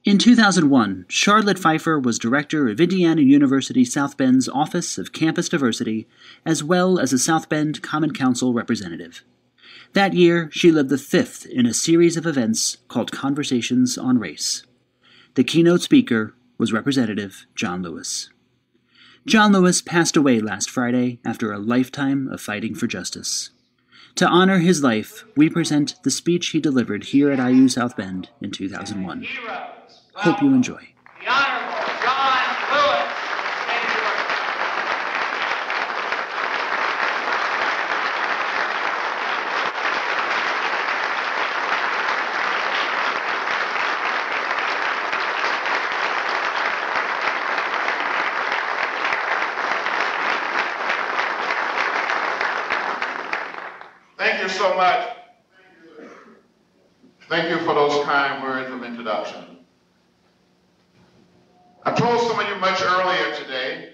In 2001, Charlotte Pfeifer was director of Indiana University South Bend's Office of Campus Diversity, as well as a South Bend Common Council representative. That year, she led the fifth in a series of events called Conversations on Race. The keynote speaker was Representative John Lewis. John Lewis passed away last Friday after a lifetime of fighting for justice. To honor his life, we present the speech he delivered here at IU South Bend in 2001. Hope you enjoy. The Honorable John Lewis. Thank you so much. Thank you for those kind words of introduction. I told some of you much earlier today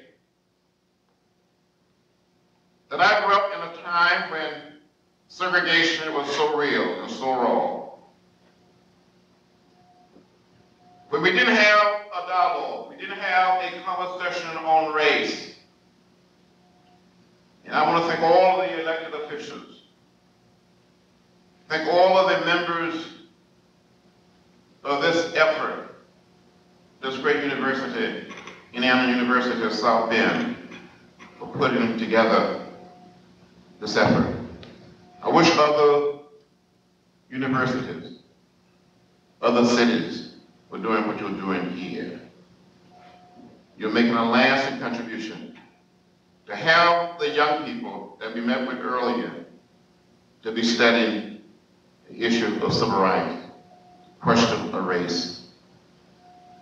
that I grew up in a time when segregation was so real and so raw. When we didn't have a dialogue, we didn't have a conversation on race. And I want to thank all of the elected officials, thank all of the members of this effort, this great university, Indiana University of South Bend, for putting together this effort. I wish other universities, other cities were doing what you're doing here. You're making a lasting contribution to have the young people that we met with earlier to be studying the issue of civil rights, question of race,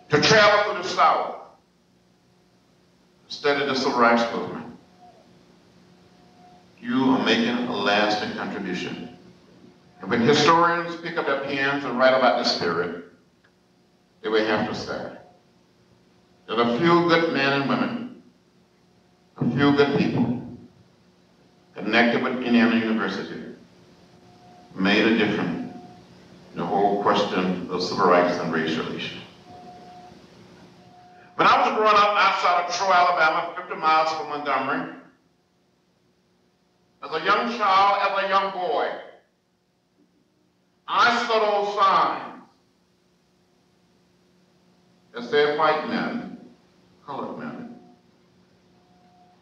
to travel through the South, study the civil rights movement. You are making a lasting contribution. And when historians pick up their pens and write about this spirit, they will have to say that a few good men and women, a few good people connected with Indiana University made a difference in the whole question of civil rights and race relations. When I was growing up outside of Troy, Alabama, 50 miles from Montgomery, as a young child, as a young boy, I saw those signs that said white men, colored men.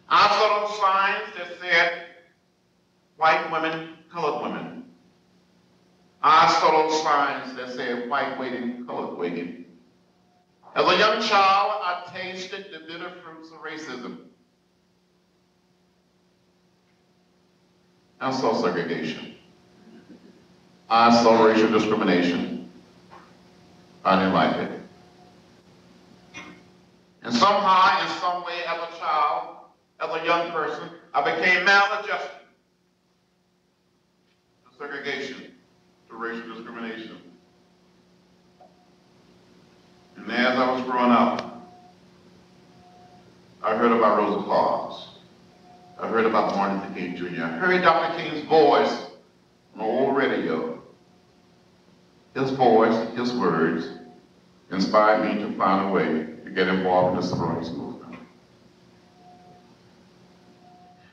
I saw those signs that said white women, colored women. I saw those signs that said white waiting, colored waiting. As a young child, I tasted the bitter fruits of racism. I saw segregation. I saw racial discrimination. I didn't like it. And somehow, in some way, as a child, as a young person, I became maladjusted to segregation, to racial discrimination. And as I was growing up, I heard about Rosa Parks. I heard about Martin Luther King Jr. I heard Dr. King's voice on the old radio. His voice, his words, inspired me to find a way to get involved in the civil rights movement.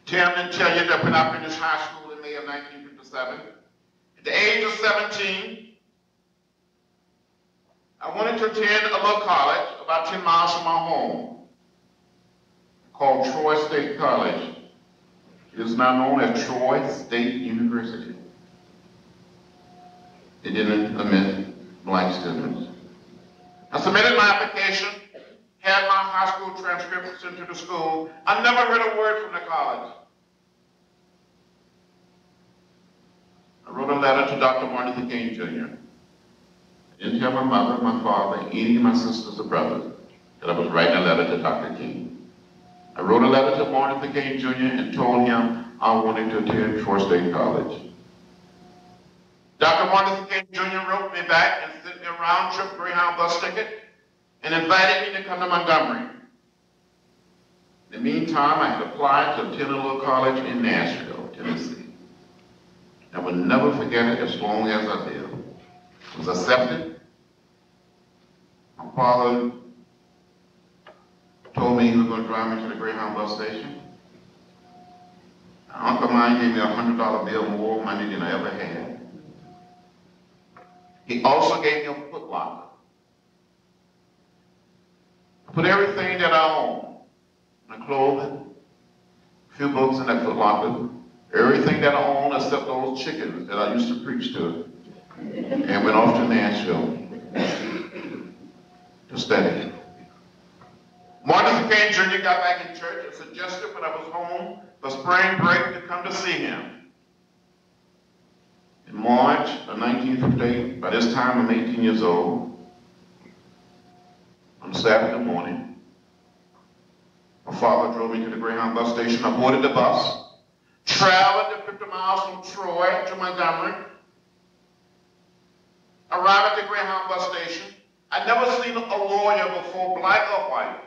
Tim didn't tell you that when I finished high school in May of 1957, at the age of 17, I wanted to attend a little college about 10 miles from my home called Troy State College. It is now known as Troy State University. It didn't admit black students. I submitted my application, had my high school transcripts sent to the school. I never heard a word from the college. I wrote a letter to Dr. Martin Luther King Jr. I didn't tell my mother, my father, any of my sisters or brothers that I was writing a letter to Dr. King. I wrote a letter to Martin Luther King Jr. and told him I wanted to attend Troy State College. Dr. Martin Luther King Jr. wrote me back and sent me a round-trip Greyhound bus ticket and invited me to come to Montgomery. In the meantime, I had applied to attend a little college in Nashville, Tennessee. I will never forget it as long as I live. I was accepted. My father told me he was going to drive me to the Greyhound bus station. Uncle mine gave me $100 bill, more money than I ever had. He also gave me a foot locker. I put everything that I own, my clothing, a few books in that foot locker, everything that I own except those chickens that I used to preach to, and went off to Nashville to study. Martin Luther King Jr. got back in church and suggested when I was home for spring break to come to see him. In March of 1958, by this time I'm 18 years old, on Saturday morning, my father drove me to the Greyhound bus station. I boarded the bus, traveled the 50 miles from Troy to Montgomery, arrived at the Greyhound bus station. I'd never seen a lawyer before, black or white.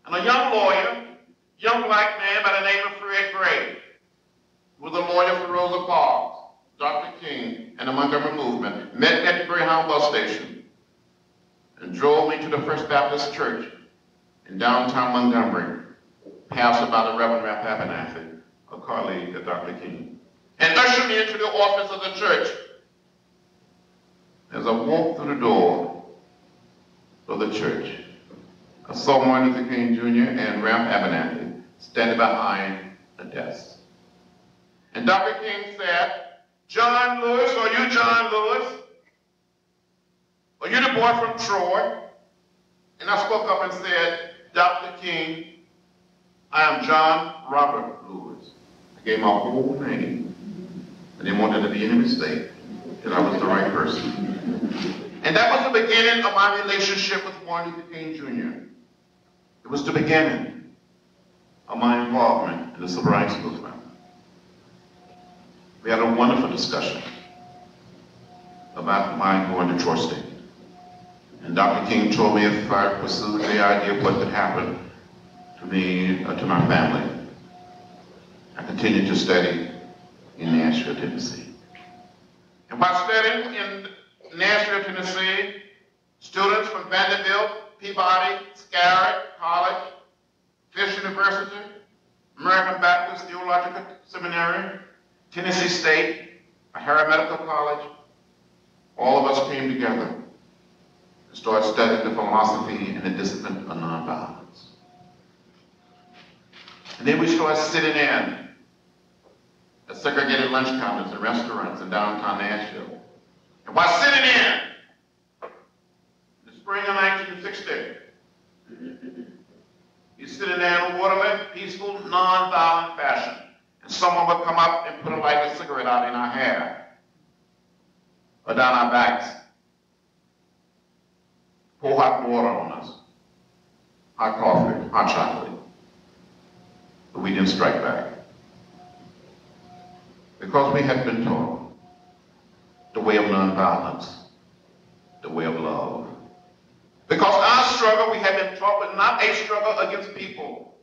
And a young lawyer, young black man by the name of Fred Gray, who was a lawyer for Rosa Parks, Dr. King, and the Montgomery movement, met me at the Greyhound bus station and drove me to the First Baptist Church in downtown Montgomery, pastored by the Reverend Ralph Abernathy, a colleague of Dr. King, and ushered me into the office of the church. As I walked through the door of the church, I saw Martin Luther King Jr. and Ralph Abernathy standing behind a desk. And Dr. King said, "John Lewis, are you John Lewis? Are you the boy from Troy?" And I spoke up and said, "Dr. King, I am John Robert Lewis." I gave my whole name. I didn't want there to be any mistake that I was the right person. And that was the beginning of my relationship with Martin Luther King Jr. It was the beginning of my involvement in the Civil Rights Movement. We had a wonderful discussion about my going to Troy State. And Dr. King told me if I pursued the idea of what could happen to me, to my family, I continued to study in Nashville, Tennessee. And while studying in Nashville, Tennessee, students from Vanderbilt, Peabody, Scarrett College, Fisk University, American Baptist Theological Seminary, Tennessee State, Harvard Medical College, all of us came together and started studying the philosophy and the discipline of nonviolence. And then we started sitting in at segregated lunch counters and restaurants in downtown Nashville. And while sitting in the spring of 1960, you're sitting there in a orderly, peaceful, nonviolent fashion. And someone would come up and put a lighted cigarette out in our hair or down our backs, pour hot water on us, hot coffee, hot chocolate. But we didn't strike back. Because we had been taught the way of nonviolence, the way of love. Because our struggle, we had been taught, was not a struggle against people,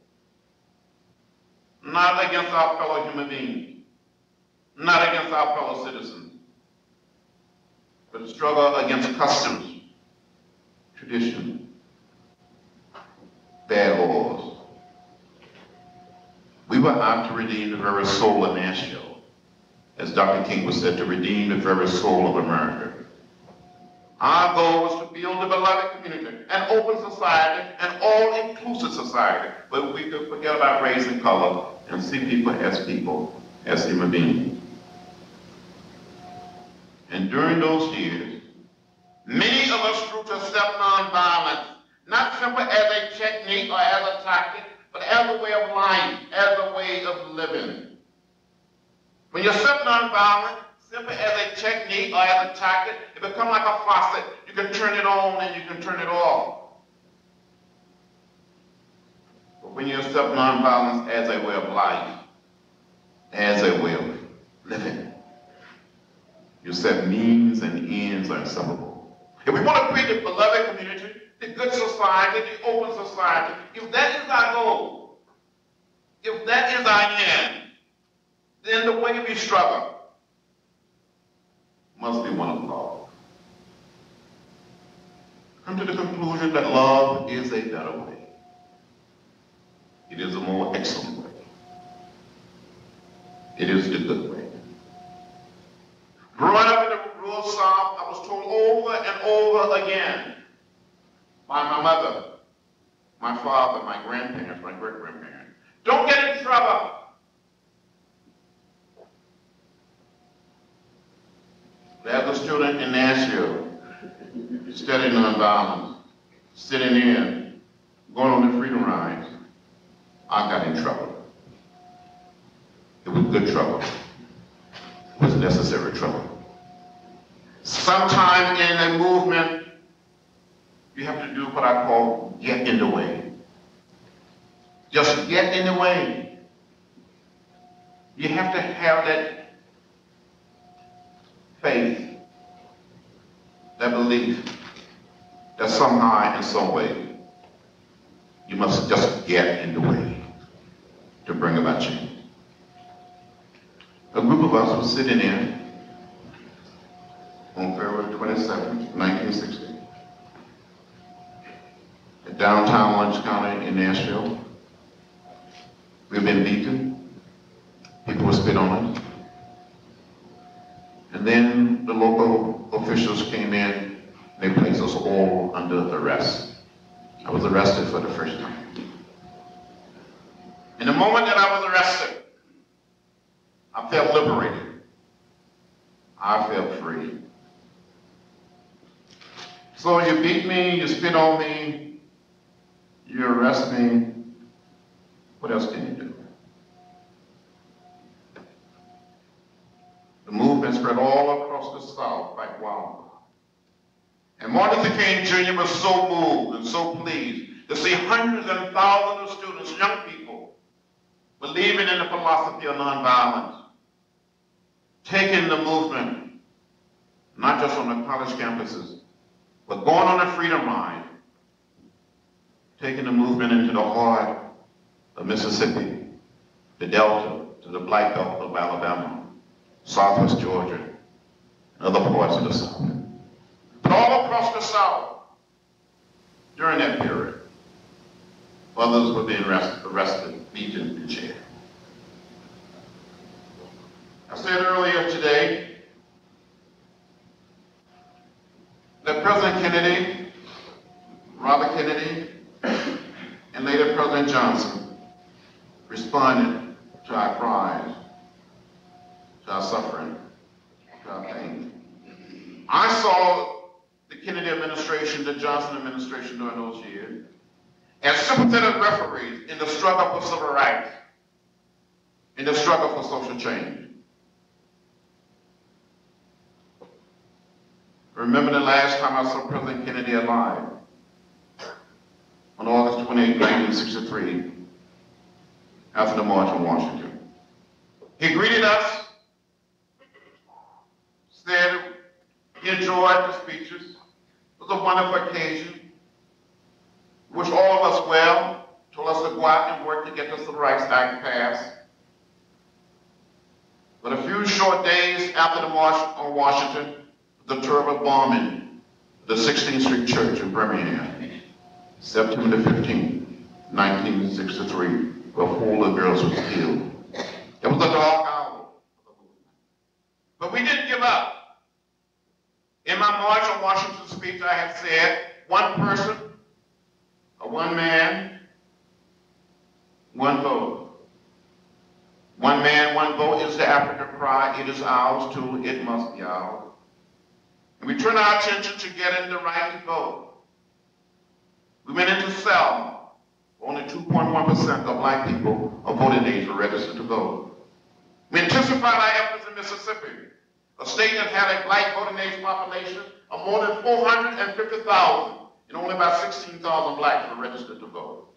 not against our fellow human beings, not against our fellow citizens, but a struggle against customs, tradition, bad laws. We were out to redeem the very soul of Nashville, as Dr. King was said, to redeem the very soul of America. Our goal was to build a beloved community, an open society, an all-inclusive society, where we could forget about race and color and see people, as human beings. And during those years, many of us grew to accept nonviolence, not simply as a technique or as a tactic, but as a way of life, as a way of living. When you accept nonviolence, simply as a technique or as a tactic, it becomes like a faucet. You can turn it on and you can turn it off. But when you accept nonviolence as a way of life, as a way of living, you said means and ends are inseparable. If we want to create the beloved community, the good society, the open society, if that is our goal, if that is our end, then the way we struggle must be one of love. come to the conclusion that love is a better way. It is a more excellent way. It is the good way. Growing up in the rural South, I was told over and over again by my mother, my father, my grandparents, my great-grandparents, don't get in trouble. As a student in Nashville, studying nonviolence, sitting in, going on the freedom rides, I got in trouble. It was good trouble. It was necessary trouble. Sometime in a movement, you have to do what I call get in the way. Just get in the way. You have to have that faith, that belief, that somehow, in some way, you must just get in the way to bring about change. A group of us was sitting in on February 27, 1960, at downtown Orange County in Nashville. We've been beaten. People were spit on us. And then the local officials came in. They placed us all under arrest. I was arrested for the first time. In the moment that I was arrested, I felt liberated. I felt free. So you beat me, you spit on me, you arrest me. What else can you do? The movement spread all across the South like wildfire. And Martin Luther King Jr. was so moved and so pleased to see hundreds and thousands of students, young people, believing in the philosophy of nonviolence, taking the movement, not just on the college campuses, but going on a freedom ride, taking the movement into the heart of Mississippi, the Delta, to the Black Belt of Alabama, Southwest Georgia, and other parts of the South. But all across the South, during that period, others were being arrested, beaten, and jailed. I said earlier today that President Kennedy, Robert Kennedy, and later President Johnson responded to our cries, to our suffering, to our pain. I saw the Kennedy administration, the Johnson administration during those years, as sympathetic referees in the struggle for civil rights, in the struggle for social change. I remember the last time I saw President Kennedy alive, on August 28, 1963, after the March on Washington. He greeted us, said he enjoyed the speeches. It was a wonderful occasion. Wished all of us well, told us to go out and work to get the Civil Rights Act passed. But a few short days after the March on Washington, the terrible bombing of the 16th Street Church in Birmingham, September 15, 1963, where 4 little girls were killed. It was a dark hour. But we didn't give up. In my March on Washington speech, I had said, one person, or one man, one vote. One man, one vote is the African cry. It is ours too. It must be ours. And we turn our attention to getting the right to vote. We went into Selma. Only 2.1% of black people of voting age were registered to vote. We intensified our efforts in Mississippi, a state that had a black voting age population of more than 450,000, and only about 16,000 blacks were registered to vote.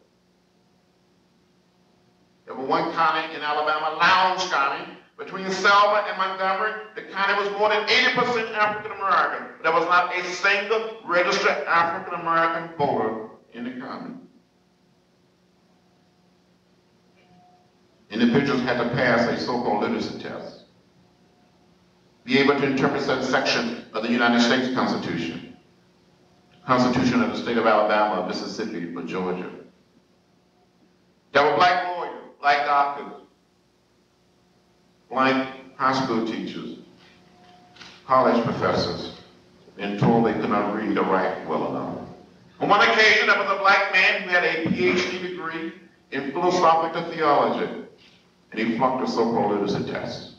There was one county in Alabama, Lowndes County, between Selma and Montgomery. The county was more than 80% African American. There was not a single registered African American voter in the county. Individuals had to pass a so-called literacy test, be able to interpret certain section of the United States Constitution, Constitution of the state of Alabama, Mississippi, or Georgia. There were black lawyers, black doctors, black high school teachers, college professors, and told they could not read or write well enough. On one occasion, there was a black man who had a PhD degree in philosophical theology, and he flunked the so-called literacy test.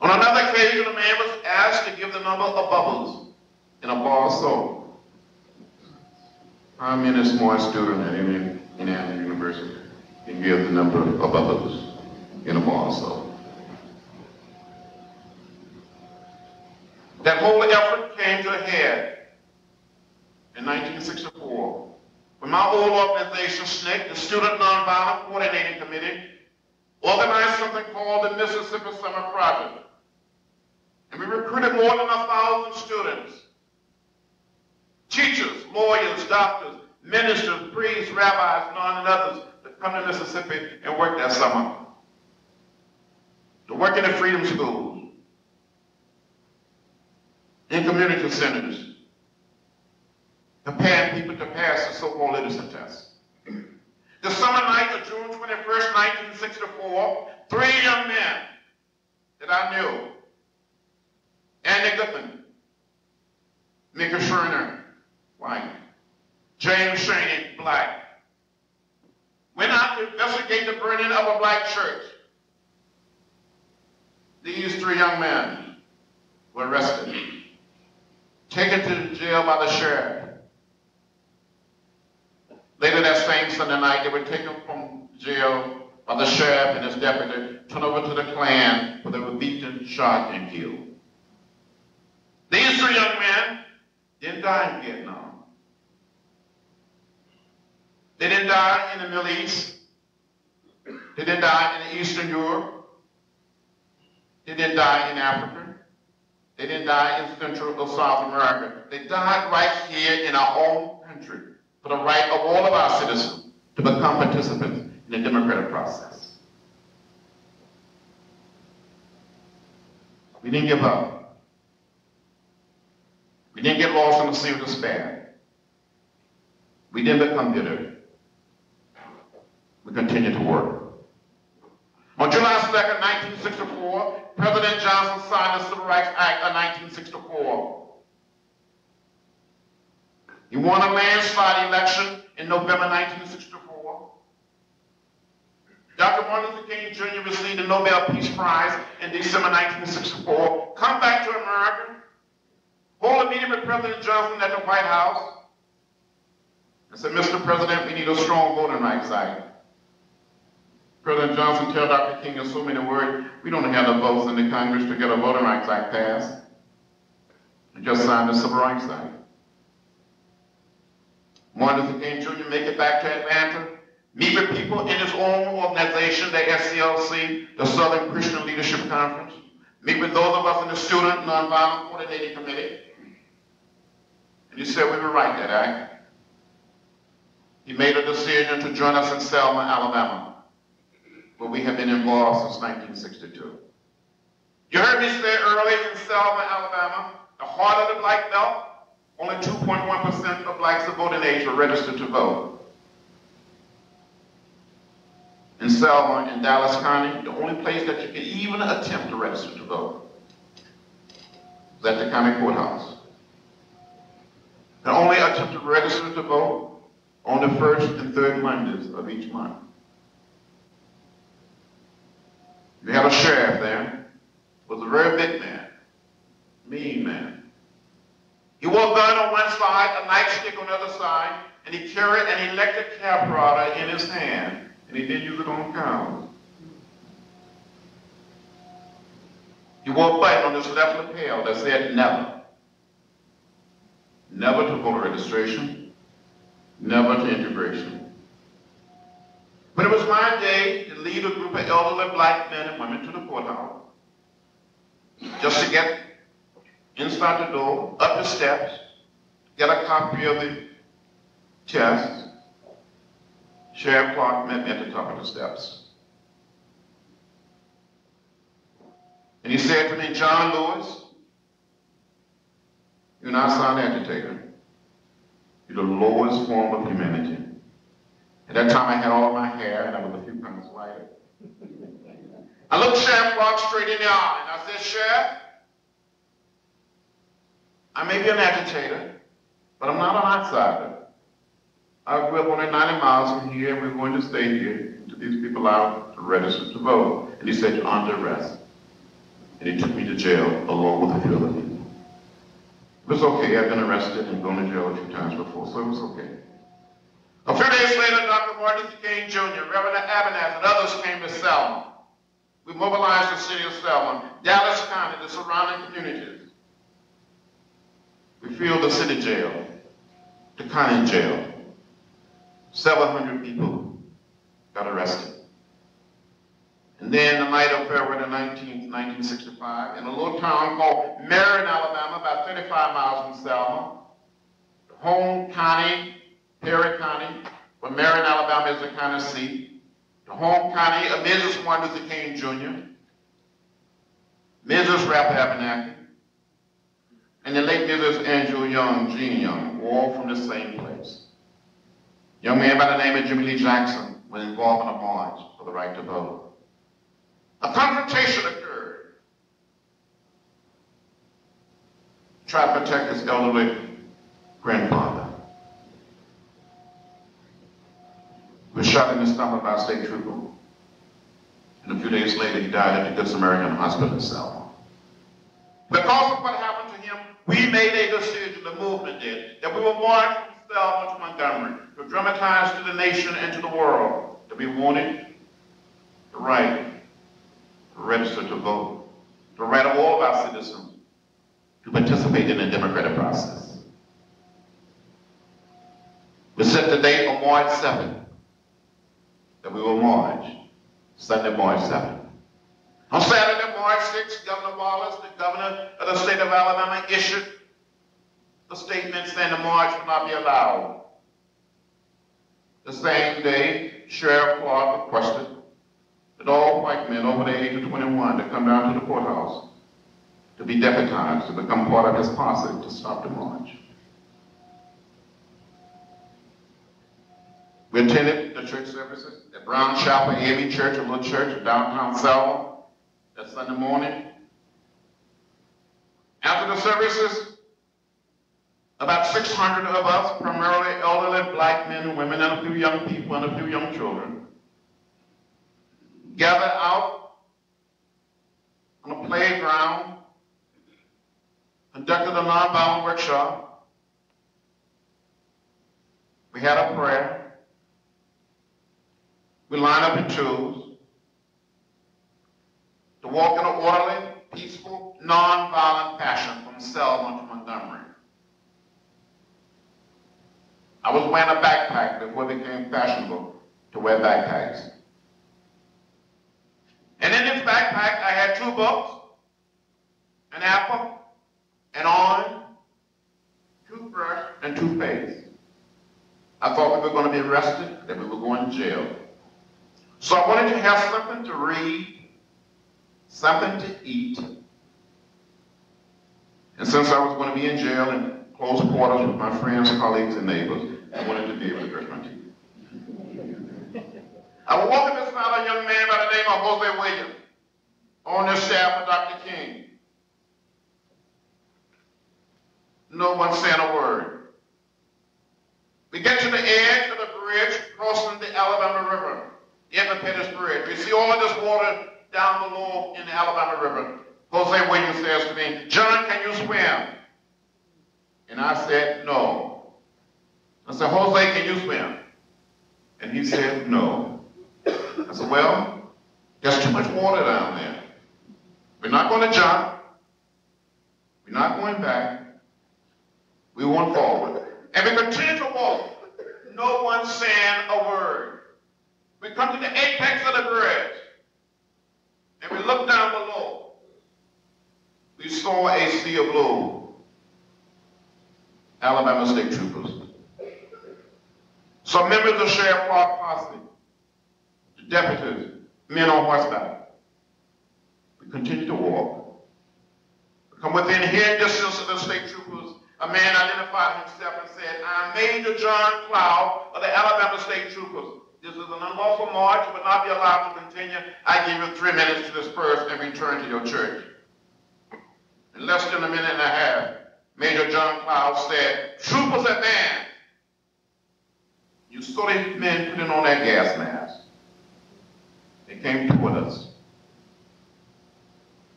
On another occasion, a man was asked to give the number of bubbles in a bar of soap. How many smart student at any university can give the number of bubbles in a bar of soap? That whole effort came to a head in 1964 when my old organization, SNCC, the Student Nonviolent Coordinating Committee, organized something called the Mississippi Summer Project. And we recruited more than 1,000 students, teachers, lawyers, doctors, ministers, priests, rabbis, nuns, and others to come to Mississippi and work that summer. To work in the freedom schools, in community centers, preparing people to pass the so-called literacy test. The summer night of June 21st, 1964, 3 young men that I knew, Andy Goodman, Mika Schreiner, white, James Shaney, black, went out to investigate the burning of a black church. These 3 young men were arrested, taken to jail by the sheriff. Later that same Sunday night, they were taken from jail by the sheriff and his deputy, turned over to the Klan, where they were beaten, shot, and killed. These 3 young men didn't die in Vietnam. They didn't die in the Middle East. They didn't die in Eastern Europe. They didn't die in Africa. They didn't die in Central or South America. They died right here in our own country for the right of all of our citizens to become participants in the democratic process. We didn't give up. We didn't get lost in the sea of despair. We didn't become bitter. We continued to work. On July 2nd, 1964, President Johnson signed the Civil Rights Act of 1964. He won a landslide election in November 1964. Dr. Martin Luther King Jr. received the Nobel Peace Prize in December 1964. Come back to America, hold a meeting with President Johnson at the White House, and said, Mr. President, we need a strong voting rights act. President Johnson told Dr. King in so many words, we don't have the votes in the Congress to get a Voting Rights Act passed. And just signed the Civil Rights Act. Martin Luther King Jr. make it back to Atlanta, meet with people in his own organization, the SCLC, the Southern Christian Leadership Conference, meet with those of us in the Student Nonviolent Coordinating Committee. And he said we would write that act. He made a decision to join us in Selma, Alabama, where we have been involved since 1962. You heard me say earlier in Selma, Alabama, the heart of the black belt, only 2.1% of blacks of voting age were registered to vote. In Selma, in Dallas County, the only place that you could even attempt to register to vote was at the county courthouse. And only attempt to register to vote on the first and third Mondays of each month. We had a sheriff there, was a very big man, mean man. He wore a gun on one side, a nightstick on the other side, and he carried an electric caprod in his hand, and he didn't use it on cows. He wore a button on his left lapel that said never. Never to voter registration, never to integration. But it was my day to lead a group of elderly black men and women to the courthouse, just to get inside the door, up the steps, get a copy of the test. Sheriff Clark met me at the top of the steps. And he said to me, John Lewis, you're not a silent agitator. to the lowest form of humanity. At that time, I had all of my hair, and I was a few pounds lighter. I looked Sheriff Clark straight in the eye, and I said, Sheriff, I may be an agitator, but I'm not an outsider. I grew up only 90 miles from here, and we're going to stay here until these people out to register to vote. And he said, you're under arrest. And he took me to jail along with a few other people. It was okay. I've been arrested and gone to jail a few times before, so it was okay. A few days later, Dr. Martin Luther King Jr., Reverend Abernathy, and others came to Selma. We mobilized the city of Selma, Dallas County, the surrounding communities. We filled the city jail, the county jail. 700 people got arrested. And then the night of February the 19th, 1965, in a little town called Marion, Alabama, about 35 miles from Selma, the home county, Perry County, where Marion, Alabama is the county seat, the home county of Mrs. Martin Luther King Jr., Mrs. Ralph Abernathy, and the late Mrs. Andrew Young, Jean Young, all from the same place. A young man by the name of Jimmy Lee Jackson was involved in a march for the right to vote. A confrontation occurred. He tried to protect his elderly grandfather. He was shot in the stomach by a state trooper. And a few days later, he died at the Good Samaritan Hospital in Selma. Because of what happened to him, we made a decision, the movement did, that we will march from Selma to Montgomery to dramatize to the nation and to the world that we wanted the right to register to vote, the right of all of our citizens to participate in the democratic process. We set the date on March 7th that we will march, Sunday, March 7th. On Saturday, March 6th, Governor Wallace, the governor of the state of Alabama, issued a statement saying the march will not be allowed. The same day, Sheriff Clark requested that all white men over the age of 21 to come down to the courthouse to be deputized, to become part of his posse to stop the march. We attended the church services at Brown Chapel AME Church, a little church in downtown Selma, that Sunday morning. After the services, about 600 of us, primarily elderly black men and women, and a few young people and a few young children, gathered out on a playground, conducted a nonviolent workshop. We had a prayer. We lined up in twos to walk in an orderly, peaceful, nonviolent fashion from Selma to Montgomery. I was wearing a backpack before it became fashionable to wear backpacks. And in this backpack, I had 2 books, an apple, an orange, toothbrush, and toothpaste. I thought we were going to be arrested, that we were going to jail. So I wanted to have something to read, something to eat. And since I was going to be in jail in close quarters with my friends, colleagues, and neighbors, I wanted to be able to brush my teeth. I was walking beside a young man by the name of Jose Williams on the staff of Dr. King. No one said a word. We get to the edge of the bridge crossing the Alabama River. The Independence Bridge. We see all this water down below in the Alabama River. Jose Williams says to me, John, can you swim? And I said, no. I said, Jose, can you swim? And he said, no. I said, well, there's too much water down there. We're not going to jump. We're not going back. We went forward. And we continue to walk. No one saying a word. We come to the apex of the bridge, and we look down below. We saw a sea of blue. Alabama state troopers. Some members of Sheriff Clark posse, the deputies, men on horseback. We continue to walk. We come within hearing distance of the state troopers. a man identified himself and said, "I'm Major John Cloud of the Alabama State Troopers. This is an unlawful march. You will not be allowed to continue. I give you 3 minutes to disperse and return to your church." In less than a minute and a half, Major John Cloud said, "Troopers advance." You saw these men putting on their gas masks. They came toward us,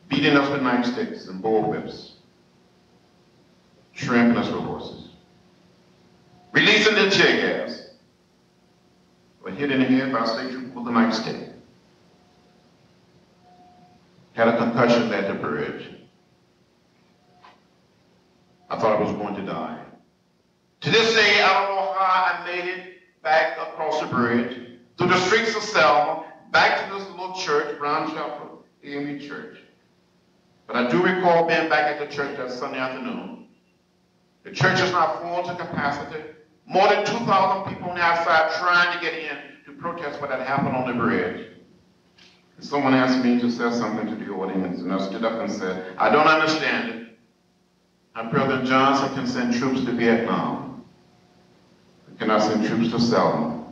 beating us with nightsticks and bullwhips, trampling us with horses, releasing their tear gas, were hit in the head by a state trooper with a nightstick, had a concussion at the bridge. I thought I was going to die. To this day, I don't know how I made it back across the bridge, through the streets of Selma, back to this little church, Brown Chapel, AME Church. But I do recall being back at the church that Sunday afternoon. The church is now full to capacity. More than 2,000 people on the outside trying to get in to protest what had happened on the bridge. And someone asked me to say something to the audience, and I stood up and said, "I don't understand it. How President Johnson can send troops to Vietnam, but cannot send troops to Selma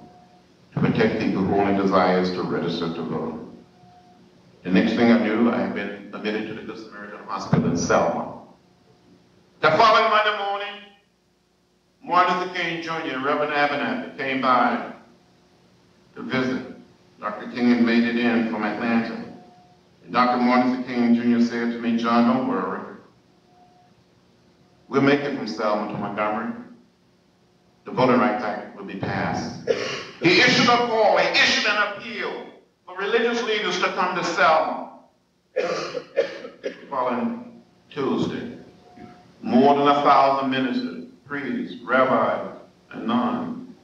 to protect people who only desires to register to vote." The next thing I knew, I had been admitted to the Good Samaritan Hospital in Selma. The following Monday morning, Martin Luther King Jr. and Reverend Abernathy came by to visit. Dr. King had made it in from Atlanta. And Dr. Martin Luther King Jr. said to me, "John, don't worry. We'll make it from Selma to Montgomery. The Voting Rights Act will be passed." He issued a call, he issued an appeal for religious leaders to come to Selma. The following Tuesday, more than 1,000 ministers, priests, rabbis, and nuns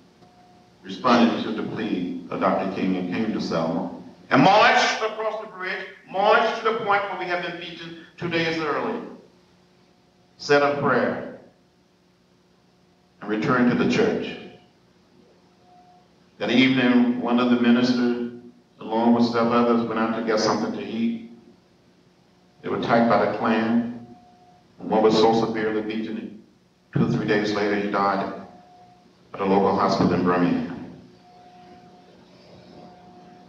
responded to the plea of Dr. King and came to Selma and marched across the bridge, marched to the point where we had been beaten 2 days earlier, said a prayer, and returned to the church. That evening, one of the ministers, along with several others, went out to get something to eat. They were attacked by the Klan, and one was so severely beaten, 2 or 3 days later, he died at a local hospital in Birmingham.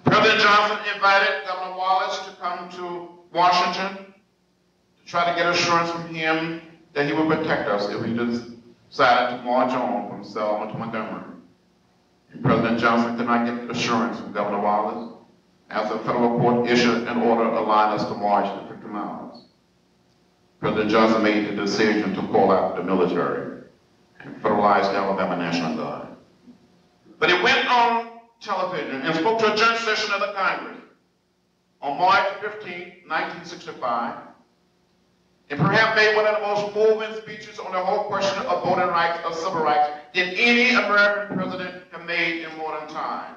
President Johnson invited Governor Wallace to come to Washington to try to get assurance from him that he would protect us if we decided to march on from Selma to Montgomery. And President Johnson could not get assurance from Governor Wallace as the federal court issued an order allowing us to march the 50 miles. President Johnson made the decision to call out the military and federalize the Alabama National Guard. But he went on television and spoke to a joint session of the Congress on March 15, 1965, and perhaps made one of the most moving speeches on the whole question of voting rights or civil rights that any American president have made in modern time.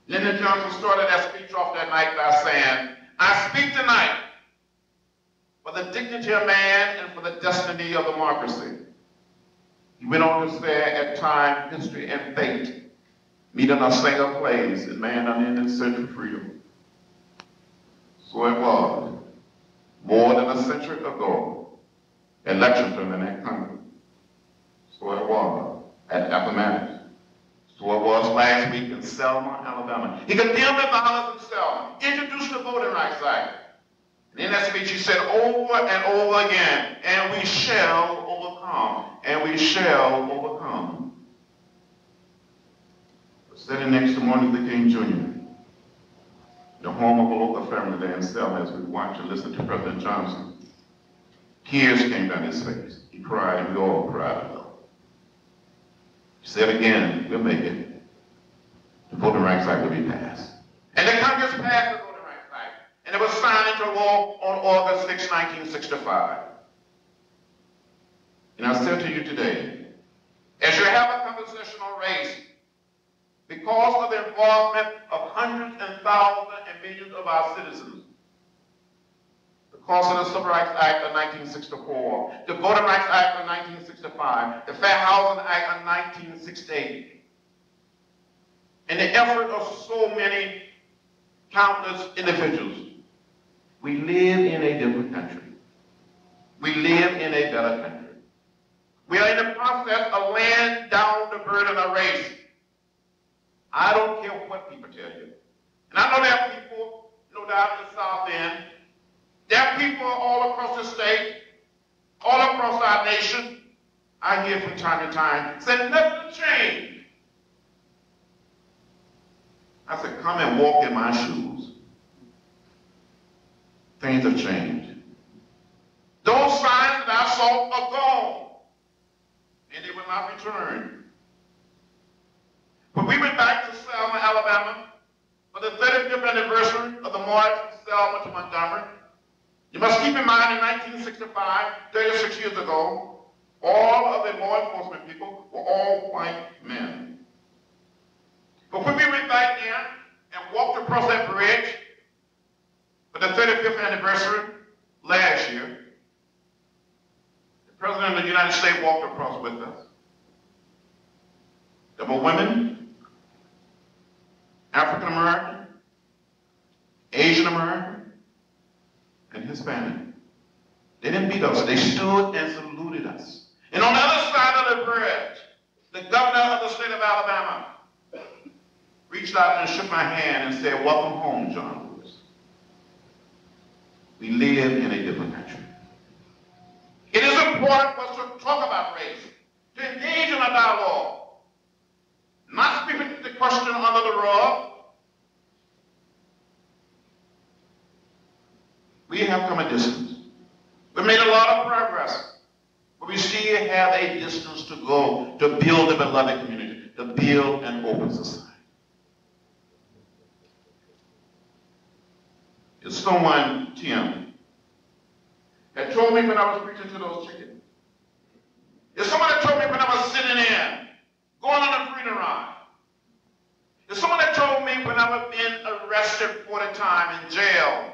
Lyndon Johnson started that speech off that night by saying, "I speak tonight for the dignity of man and for the destiny of democracy." He went on to say, "At time, history, and fate meet in a single place in man's unending search for freedom." So it was, more than a century ago, at Lexington and at Congress. So it was at Appomattox. So it was last week in Selma, Alabama. He condemned the violence in Selma, introduced the Voting Rights Act. And in that speech he said over and over again, "And we shall overcome, and we shall overcome." Sitting next to Martin Luther King Jr., the home of a local family there in Selma, as we watched and listened to President Johnson, tears came down his face. He cried, and we all cried a little. He said again, "We'll make it. The Voting Rights Act will be passed." And the Congress passed the Voting Rights Act, and it was signed into law on August 6, 1965. And I said to you today, as you have a conversation on race, because of the involvement of hundreds and thousands and millions of our citizens, because of the Civil Rights Act of 1964, the Voting Rights Act of 1965, the Fair Housing Act of 1968, and the effort of so many countless individuals, we live in a different country. We live in a better country. We are in the process of laying down the burden of race. I don't care what people tell you. And I know there are people, no doubt, in the South End. There are people all across the state, all across our nation. I hear from time to time, say nothing changed. I said, come and walk in my shoes. Things have changed. Those signs that I saw are gone, and they will not return. When we went back to Selma, Alabama, for the 35th anniversary of the march from Selma to Montgomery, you must keep in mind in 1965, 36 years ago, all of the law enforcement people were all white men. But when we went back there and walked across that bridge for the 35th anniversary last year, the President of the United States walked across with us. There were women, African American, Asian American, and Hispanic. They didn't beat us. They stood and saluted us. And on the other side of the bridge, the governor of the state of Alabama reached out and shook my hand and said, welcome home, John Lewis. We live in a different country. It is important for us to talk about race, to engage in a dialogue, not sweeping the question under the rug. We have come a distance. We made a lot of progress, but we still have a distance to go to build a beloved community, to build an open society. If someone, Tim, had told me when I was preaching to those chickens, if someone had told me when I was sitting in, going on a freedom ride, if someone had told me when I was being arrested for the time in jail,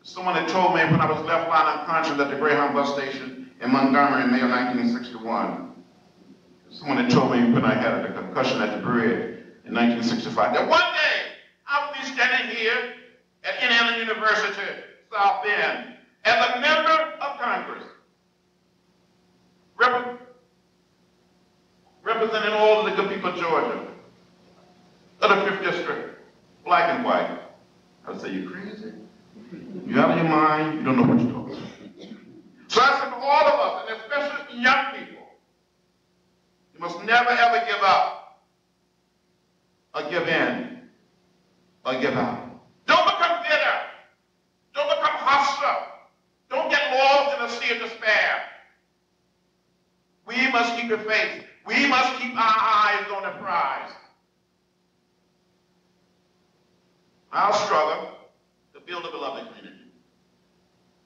if someone had told me when I was left lying unconscious at the Greyhound bus station in Montgomery in May of 1961, if someone had told me when I had a concussion at the bridge in 1965, that one day I would be standing here at Indiana University, South Bend, as a member of Congress, representing all of the good people of Georgia, of the 5th District, black and white. I would say, you crazy? You out of your mind? You don't know what you're talking about. So I said to all of us, and especially young people, you must never ever give up, or give in, or give out. Don't become bitter. Don't become hostile. Don't get lost in a sea of despair. We must keep the faith. We must keep our eyes on the prize. Our struggle to build a beloved community,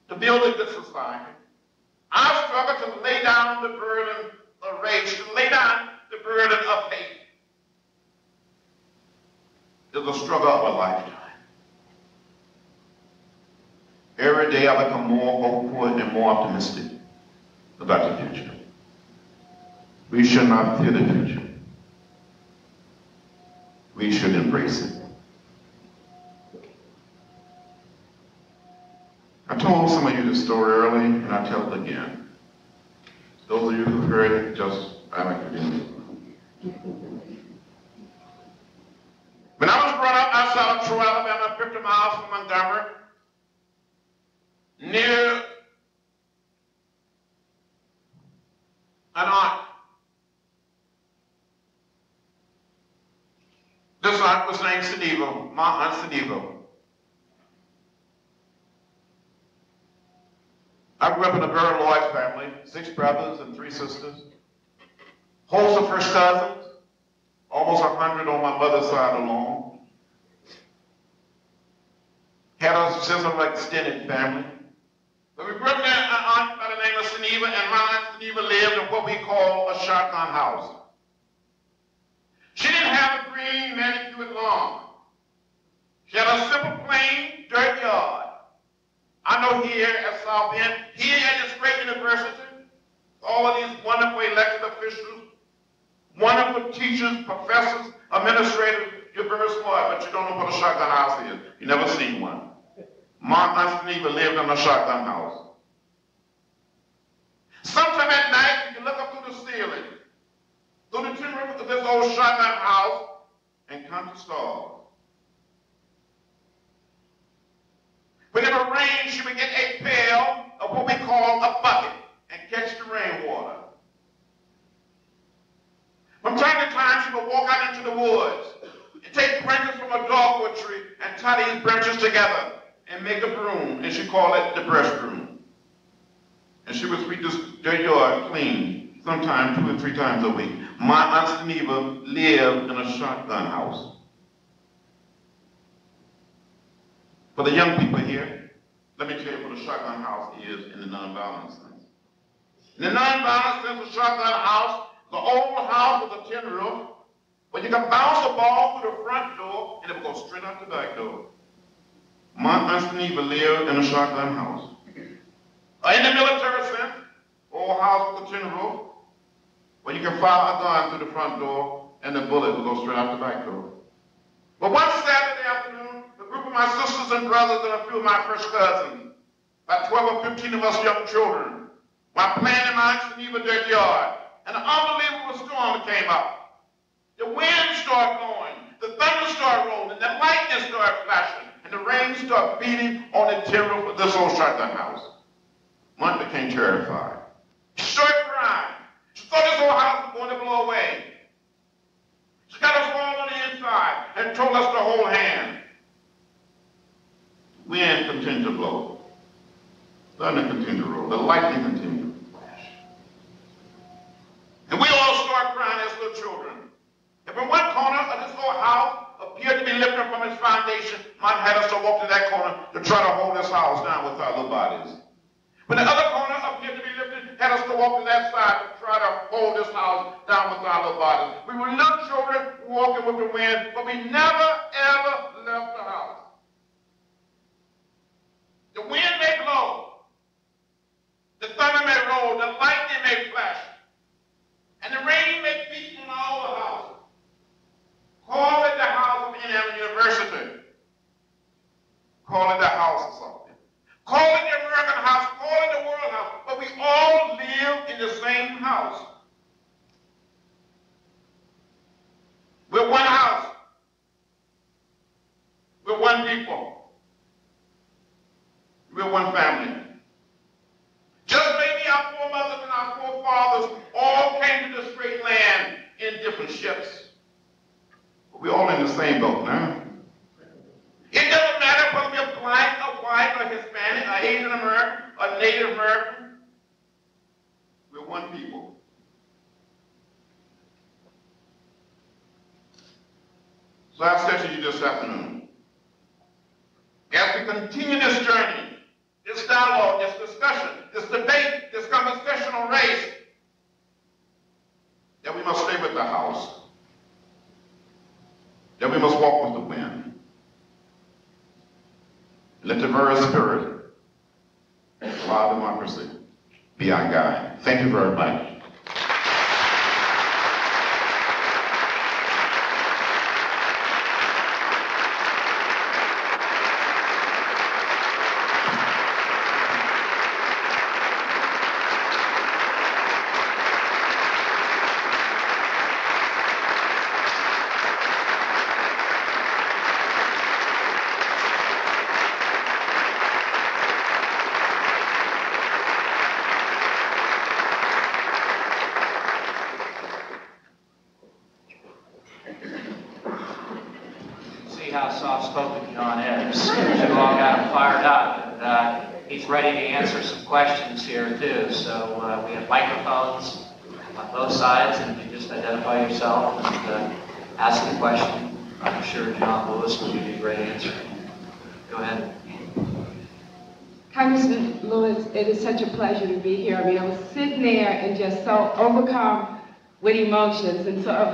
to build a good society. Our struggle to lay down the burden of race, to lay down the burden of hate, is a struggle of a lifetime. Every day I become more hopeful and more optimistic about the future. We should not fear the future. We should embrace it. I told some of you this story early, and I'll tell it again. Those of you who heard it, just I like to do it. When I was brought up outside of Troy, Alabama, 50 miles from Montgomery, near an aunt. This aunt was named Sedivo, my Aunt Sedivo. I grew up in a very large family, 6 brothers and 3 sisters. Host of first cousins, almost 100 on my mother's side alone. Had a sense of extended family. But we grew up near an aunt by the name of Sedivo, and my Aunt Sedivo lived in what we call a shotgun house. She didn't have a green manicured lawn. She had a simple, plain, dirt yard. I know here at South Bend, here at this great university, all of these wonderful elected officials, wonderful teachers, professors, administrators, you're very smart, but you don't know what a shotgun house is. You never seen one. My Aunt Sedivo lived in a shotgun house. Sometime at night, you can look up through the ceiling, through the tin roof of this old shotgun house, and count the stars. When it would rain, she would get a pail of what we call a bucket and catch the rainwater. From time to time, she would walk out into the woods and take branches from a dogwood tree and tie these branches together and make a broom, and she called it the brush broom. And she would sweep their yard clean, sometimes 2 or 3 times a week. My Aunt Geneva lived in a shotgun house. For the young people here, let me tell you what a shotgun house is in the nonviolent sense. In the nonviolent sense, a shotgun house, the old house with a tin roof, where you can bounce a ball through the front door and it will go straight out the back door. My Aunt Geneva lived in a shotgun house. In the military sense, old house with a tin roof, where you can fire a gun through the front door and the bullet will go straight out the back door. But one Saturday afternoon, a group of my sisters and brothers and a few of my first cousins, about 12 or 15 of us young children, were playing in my Aunt Geneva dirt yard, and an unbelievable storm came up. The wind started blowing, the thunder started rolling, the lightning started flashing, and the rain started beating on the tin roof of this old shotgun house. Mom became terrified. She started crying. She thought this whole house was going to blow away. She got us all on the inside and told us to hold hands. Wind continued to blow. Thunder continued to roll. The lightning continued to flash. And we all started crying as little children. And from one corner of this whole house appeared to be lifted from its foundation, Mom had us to walk to that corner to try to hold this house down with our little bodies. When the other corner appeared to be lifted, had us to walk to that side to try to hold this house down with our little bodies. We were little children walking with the wind, but we never, ever left the house. The wind may blow, the thunder may roll, the lightning may flash, and the rain may beat on all the house. Call it the house of Indiana University. Call it the house of something. Call it the American house, call it the world house, but we all live in the same house. We're one house. We're one people. We're one family. Just maybe our foremothers and our forefathers all came to this great land in different ships. But we're all in the same boat now. It doesn't matter whether we're black or white or Hispanic or Asian American or Native American. We're one people. So I've said to you this afternoon, as we continue this journey, this dialogue, this discussion, this debate, this conversation on race, that we must stay with the house, that we must walk with the wind. Let the very spirit of our democracy be our guide. Thank you very much. How soft-spoken John is. You all got him fired up, and he's ready to answer some questions here too. So we have microphones on both sides, and you just identify yourself and ask the question. I'm sure John Lewis will give you a great answer. Go ahead. Congressman Lewis, it is such a pleasure to be here. I mean, I was sitting there and just so overcome with emotions, and so if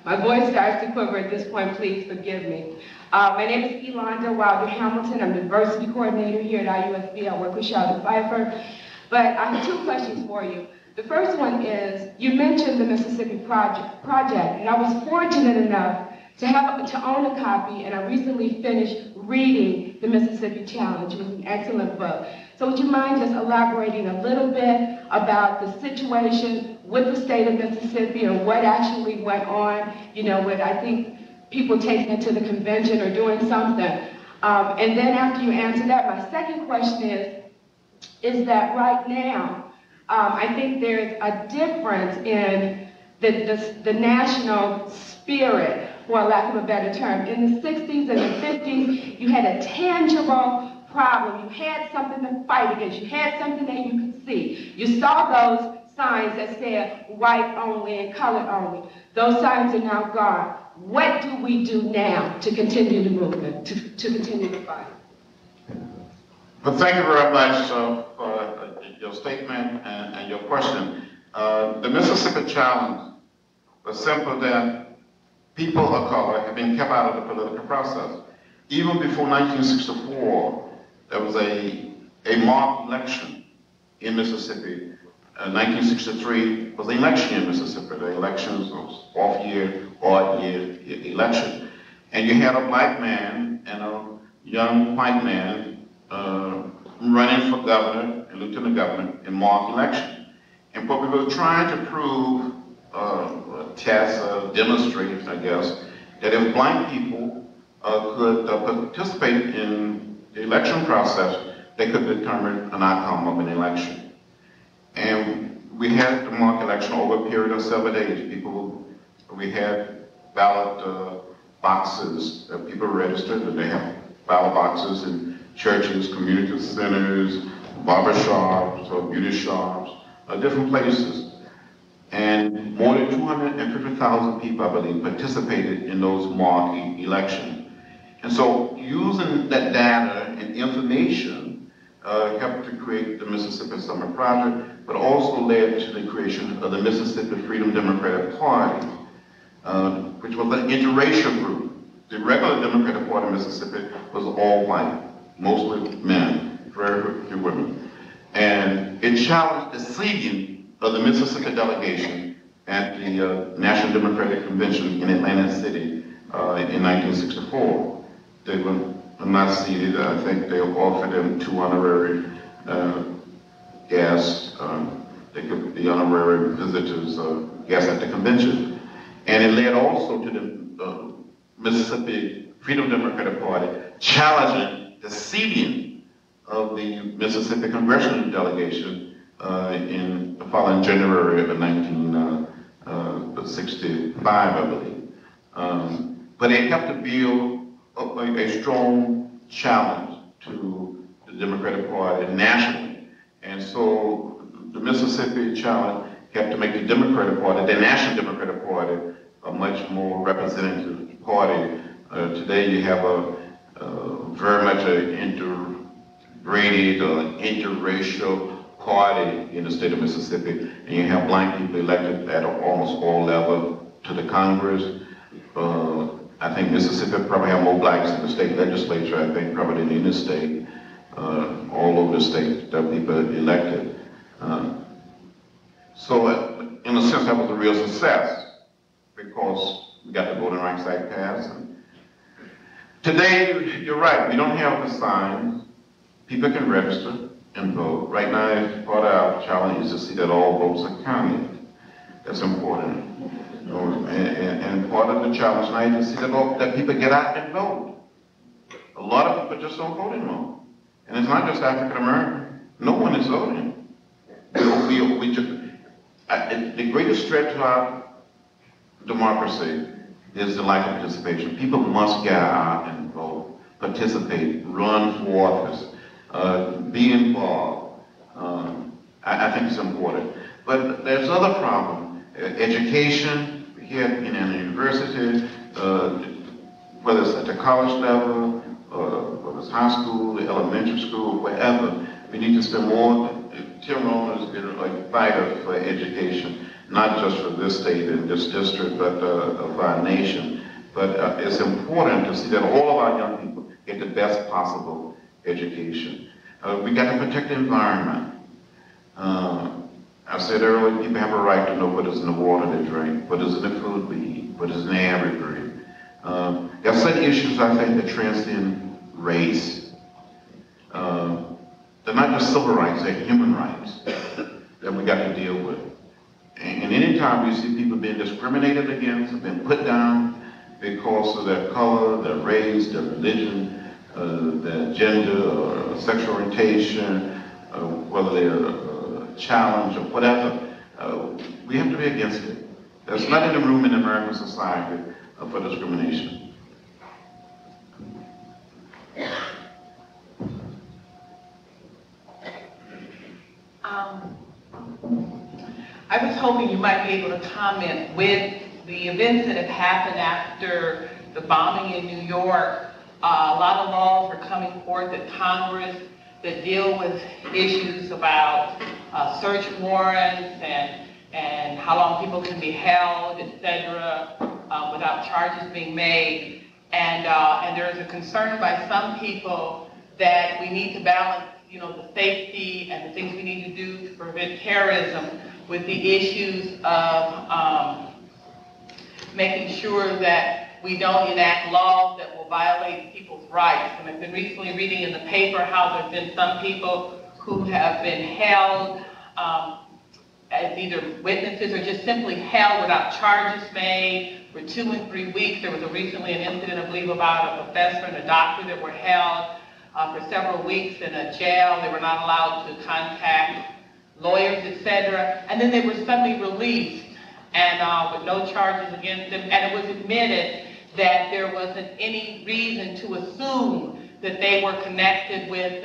my voice starts to quiver at this point, please forgive me. My name is Elonda Wilder-Hamilton. I'm the diversity coordinator here at IUSB. I work with Charlotte Pfeifer. But I have 2 questions for you. The first one is, you mentioned the Mississippi Project, and I was fortunate enough to own a copy, and I recently finished reading The Mississippi Challenge. It was an excellent book. So would you mind just elaborating a little bit about the situation with the state of Mississippi and what actually went on, you know, with, I think, people taking it to the convention or doing something. And then after you answer that, my second question is that right now, I think there's a difference in the national spirit, for lack of a better term. In the 60s and the 50s, you had a tangible problem. You had something to fight against. You had something that you could see. You saw those signs that said white only and colored only. Those signs are now gone. What do we do now to continue the movement, to continue the fight? Well, thank you very much for your statement and your question. The Mississippi Challenge was simple that people of color have been kept out of the political process. Even before 1964, there was a mock election in Mississippi. 1963 was an election in Mississippi. The elections was off-year, odd-year election. And you had a black man and a young white man running for governor and lieutenant governor in mock election. And what we were trying to prove, test, demonstrate, I guess, that if black people could participate in the election process, they could determine an outcome of an election. And we had the mock election over a period of 7 days. We had ballot boxes that people registered, and they have ballot boxes in churches, community centers, barber shops, or beauty shops, different places. And more than 250,000 people, I believe, participated in those mock elections. And so using that data and information helped to create the Mississippi Summer Project, but also led to the creation of the Mississippi Freedom Democratic Party, which was an interracial group. The regular Democratic Party in Mississippi was all white, mostly men, very few women. And it challenged the seating of the Mississippi delegation at the National Democratic Convention in Atlantic City in 1964. They were not seated. I think they offered them 2 honorary guests. They could be honorary visitors, guests at the convention. And it led also to the Mississippi Freedom Democratic Party challenging the seating of the Mississippi Congressional Delegation in the following January of 1965, I believe. But it helped to build a strong challenge to the Democratic Party nationally. And so the Mississippi challenge helped to make the Democratic Party, the National Democratic Party, a much more representative party. Today you have a very much an integrated or interracial party in the state of Mississippi, and you have black people elected at almost all levels to the Congress. I think Mississippi probably have more blacks in the state legislature, I think, probably in any state, all over the state that people elected. So in a sense, that was a real success because we got the Voting Rights Act passed. And today, you're right, we don't have the signs. People can register and vote. Right now, part of our challenge is to see that all votes are counted. That's important. And part of the challenge now is to see that people get out and vote. A lot of people just don't vote anymore. And it's not just African American. No one is voting. The greatest threat to our democracy is the lack of participation. People must get out and vote, participate, run for office, be involved. I think it's important. But there's other problems. Education, here in a university, whether it's at the college level, whether it's high school, elementary school, wherever, we need to spend more. Tim Rohn has been a fighter for education, not just for this state and this district, but of our nation. But it's important to see that all of our young people get the best possible education. We got to protect the environment. I said earlier, people have a right to know what is in the water they drink, what is in the food we eat, what is in the air we breathe. There are certain issues, I think, that transcend race. They're not just civil rights, they're human rights that we got to deal with. And anytime we see people being discriminated against, or being put down because of their color, their race, their religion, their gender or sexual orientation, whether they're challenged or whatever, we have to be against it. There's not any room in American society for discrimination. I was hoping you might be able to comment with the events that have happened after the bombing in New York. A lot of laws are coming forth at Congress that deal with issues about search warrants and how long people can be held, etc., without charges being made. And there is a concern by some people that we need to balance, the safety and the things we need to do to prevent terrorism with the issues of making sure that we don't enact laws that will violate people's rights. And I've been recently reading in the paper how there have been some people who have been held as either witnesses or just simply held without charges made for 2 and 3 weeks. There was recently an incident, I believe, about a professor and a doctor that were held for several weeks in a jail. They were not allowed to contact lawyers, etc. And then they were suddenly released and with no charges against them. And it was admitted that there wasn't any reason to assume that they were connected with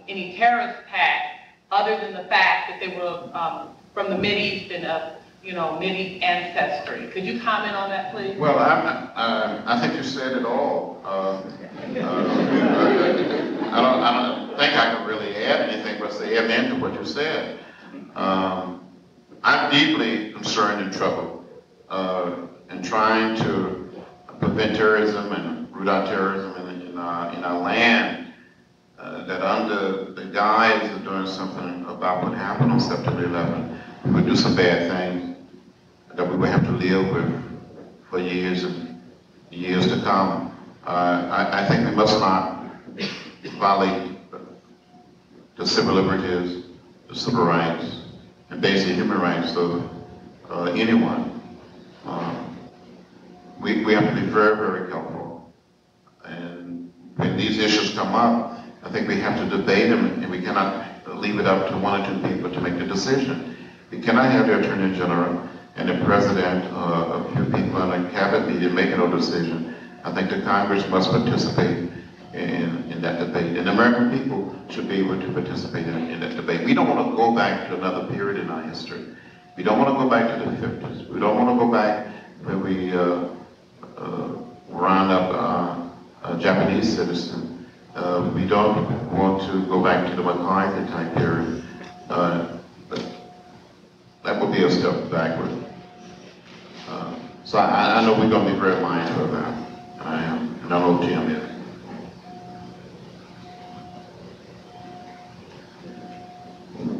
any terrorist pact other than the fact that they were from the Mideast and Mideast ancestry. Could you comment on that, please? Well, I think you said it all. I don't think I can really add anything but say amen to what you said. I'm deeply concerned and troubled in trying to prevent terrorism and root out terrorism in our land that under the guise of doing something about what happened on September 11th, we would do some bad things that we would have to live with for years and years to come. I think we must not violate the civil liberties, the civil rights, and basic human rights of anyone. We have to be very, very careful. And when these issues come up, I think we have to debate them, and we cannot leave it up to 1 or 2 people to make the decision. We cannot have the Attorney General and the President, a few people in a cabinet meeting making no decision. I think the Congress must participate in that debate, and the American people should be able to participate in that debate. We don't want to go back to another period in our history. We don't want to go back to the 50s. We don't want to go back where we round up a Japanese citizen. We don't want to go back to the McCarthy time period. But that would be a step backward. So I know we're going to be very mindful of that. I am, and I know Tim is.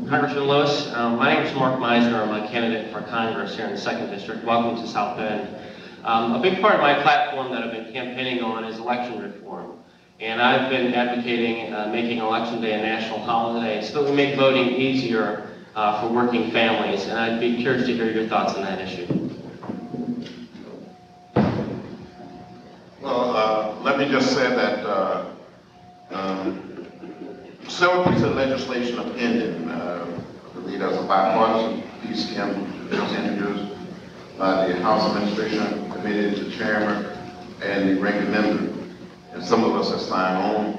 Congressman Lewis, my name is Mark Meisner. I'm a candidate for Congress here in the 2nd District. Welcome to South Bend. A big part of my platform that I've been campaigning on is election reform. And I've been advocating making Election Day a national holiday so that we make voting easier for working families. And I'd be curious to hear your thoughts on that issue. Well, let me just say that several pieces of legislation are pending. I believe there's a bipartisan piece that was introduced by the House Administration Committee, the chairman, and the ranking member. And some of us have signed on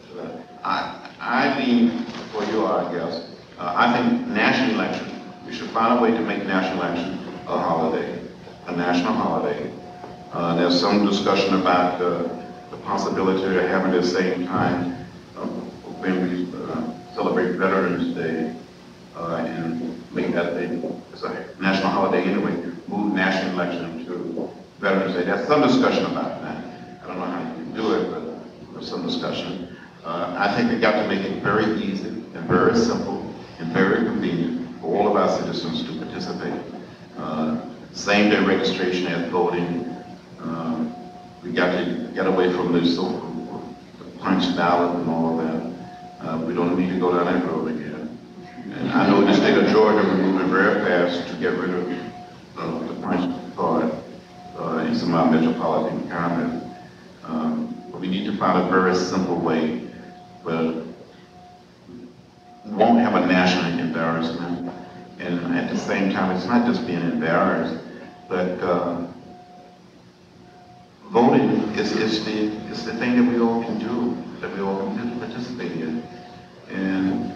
to that. I lean for you, I guess. I think national election, we should find a way to make national election a holiday, a national holiday. There's some discussion about the possibility of having the same time when we celebrate Veterans Day and make that a national holiday anyway, move national election to Veterans Day. There's some discussion about that. I don't know how you can do it, but there's some discussion. I think we got to make it very easy and very simple and very convenient for all of our citizens to participate. Same-day registration as voting. We we got to get away from this punch ballot and all of that. We don't need to go down that road again. And I know in the state of Georgia, we're moving very fast to get rid of the punch card in some of our metropolitan comments. But we need to find a very simple way, but won't have a national embarrassment. And at the same time, it's not just being embarrassed, but voting is the thing that we all can do, to participate in. And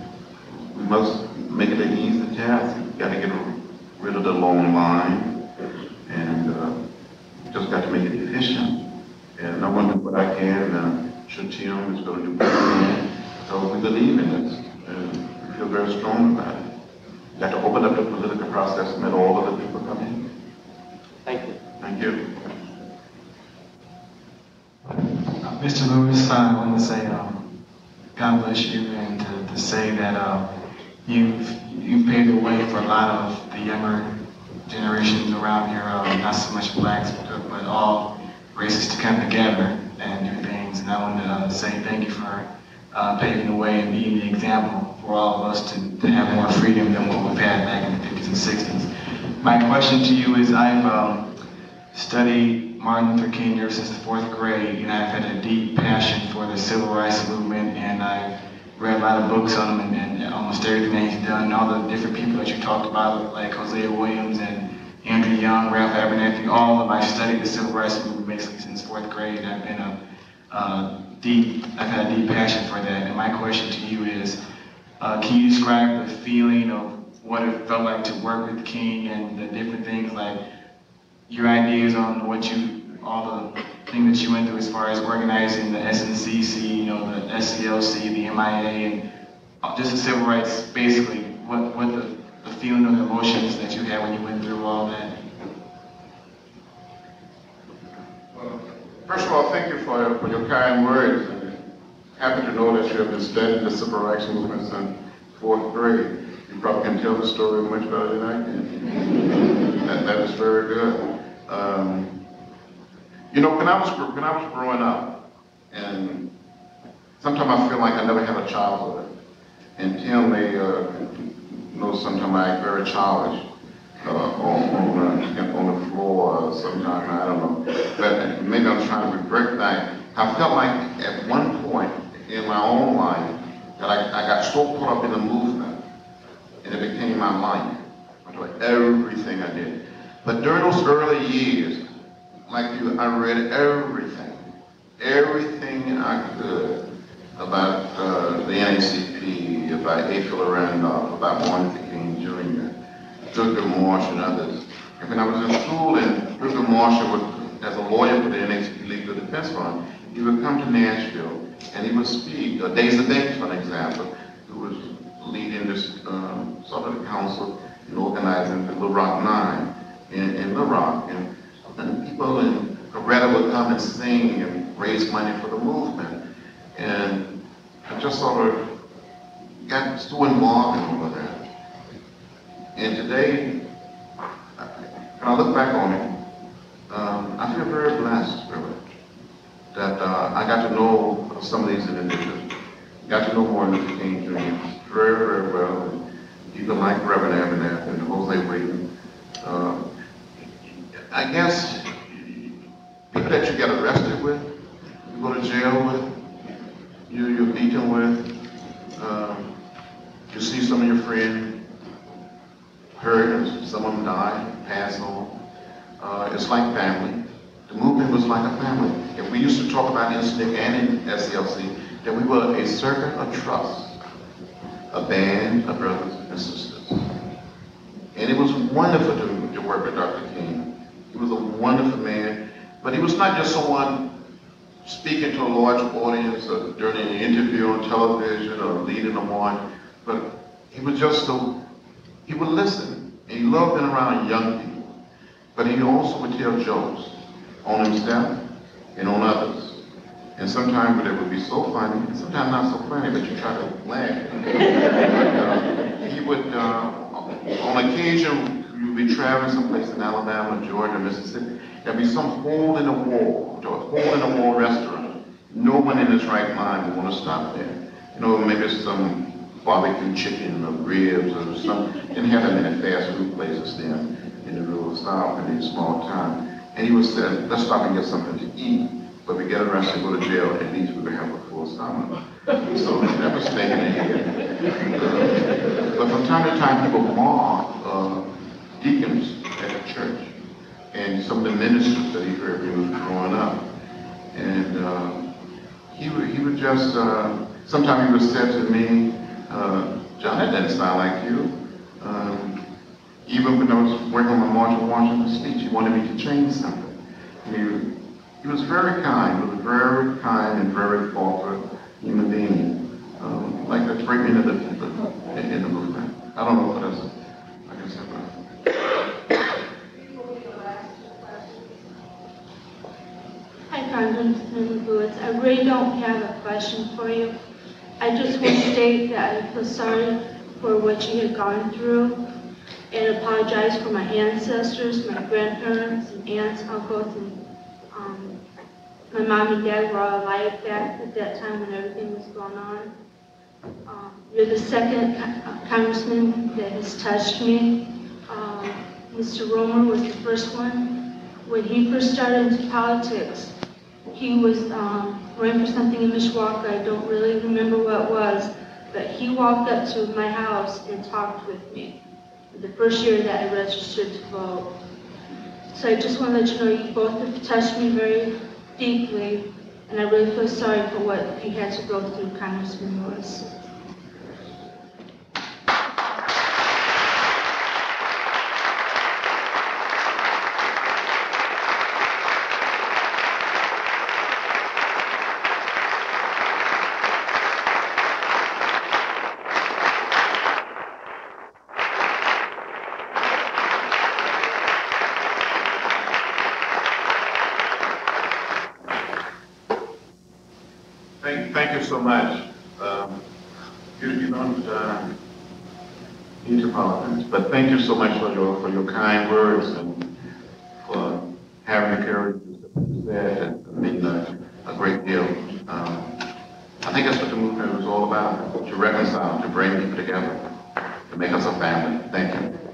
we must make it an easy task. We've got to get rid of the long line, and just got to make it efficient. And I want to do what I can, and I'm sure Tim is going to do what he can. So we believe in this, and we feel very strong about it. We've got to open up the political process and let all of the people come in. Thank you. Thank you. Mr. Lewis, I want to say God bless you, and to say that you've paved the way for a lot of the younger generations around here, not so much blacks, but all races to come together and do things. And I want to say thank you for paving the way and being the example for all of us to have more freedom than what we've had back in the 50s and 60s. My question to you is, I've studied Martin Luther King ever since the 4th grade, and I've had a deep passion for the civil rights movement, and I've read a lot of books on him and almost everything that he's done, and all the different people that you talked about, like Hosea Williams and Andrew Young, Ralph Abernathy, all of them. I've studied the civil rights movement basically since 4th grade, and I've been I've had a deep passion for that. And my question to you is, can you describe the feeling of what it felt like to work with King and the different things, like your ideas on all the things that you went through as far as organizing the SNCC, the SCLC, the MIA, and just the civil rights, basically, what the feeling or the emotions that you had when you went through all that? Well, first of all, thank you for your kind words. Happy to know that you have been studying the civil rights movement since 4th grade. You probably can tell the story much better than I can. That is very good. When I was growing up, and sometimes I feel like I never had a childhood. And Tim may know sometimes I act very childish on the floor. Sometimes I don't know. But maybe I'm trying to regret that. I felt like at one point in my own life that I got so caught up in the movement, and it became my life. Everything I did. But during those early years, like you, I read everything I could about the NACP, about A. Philip Randolph, about Martin Luther King Jr., Thurgood Marshall, and others. And when I was in school, and Thurgood Marshall, as a lawyer for the NACP Legal Defense Fund, he would come to Nashville and he would speak. Daisy Banks, for example, who was leading this sort of the council and organizing the Little Rock Nine in Little Rock. And people in Coretta would come and sing and raise money for the movement. And I just sort of got so involved in all of that. And today, when I look back on it, I feel very blessed, really, that I got to know some of these individuals. Got to know Martin Luther King Jr. very, very well. And people like Reverend Abernathy and Hosea Williams. I guess people that you get arrested with, you go to jail with, you're beaten with, you see some of your friends hurt, and some of them died, passed on. It's like family. The movement was like a family. If we used to talk about in SNCC and in SCLC, that we were a circle of trust, a band of brothers and sisters. And it was wonderful to work with Dr. King. He was a wonderful man, but he was not just someone speaking to a large audience or during an interview on television or leading them on, but he was just he would listen. And he loved being around young people, but he also would tell jokes on himself and on others. And sometimes they would be so funny, and sometimes not so funny, but you try to laugh. But, he would, on occasion, you'd be traveling someplace in Alabama, Georgia, Mississippi, there'll be some hole in the wall, a hole in the wall restaurant. No one in his right mind would want to stop there. You know, maybe some barbecue chicken or ribs or something. Didn't have that many fast food places there in the rural South in these small towns. And he was saying, let's stop and get something to eat. But we get arrested, go to jail, at least we will have a full stomach. So that was taken in here. But from time to time, people mock deacons at the church and some of the ministers that he heard when he was growing up. And he would just, sometimes he would say to me, John, that doesn't sound like you. Even when I was working on my March of Washington speech, he wanted me to change something. He was very kind. He was a very kind and very thoughtful human being. Like the great men in the movement. I don't know what else I can say about it. Hi, Congressman Lewis. I really don't have a question for you. I just want to state that I feel sorry for what you had gone through and apologize for my ancestors, my grandparents, and aunts, uncles, and my mom and dad were all alive back at that time when everything was going on. You're the second congressman that has touched me. Mr. Romer was the first one. When he first started into politics, he was running for something in Mishawaka. I don't really remember what it was, but he walked up to my house and talked with me the first year that I registered to vote. So I just want to let you know you both have touched me very deeply, and I really feel sorry for what you had to go through, Congressman Lewis. Thank you so much. You don't need to apologize, but thank you so much for your kind words and for having the courage to say that. It means a great deal. I think that's what the movement was all about, to reconcile, to bring people together, to make us a family. Thank you.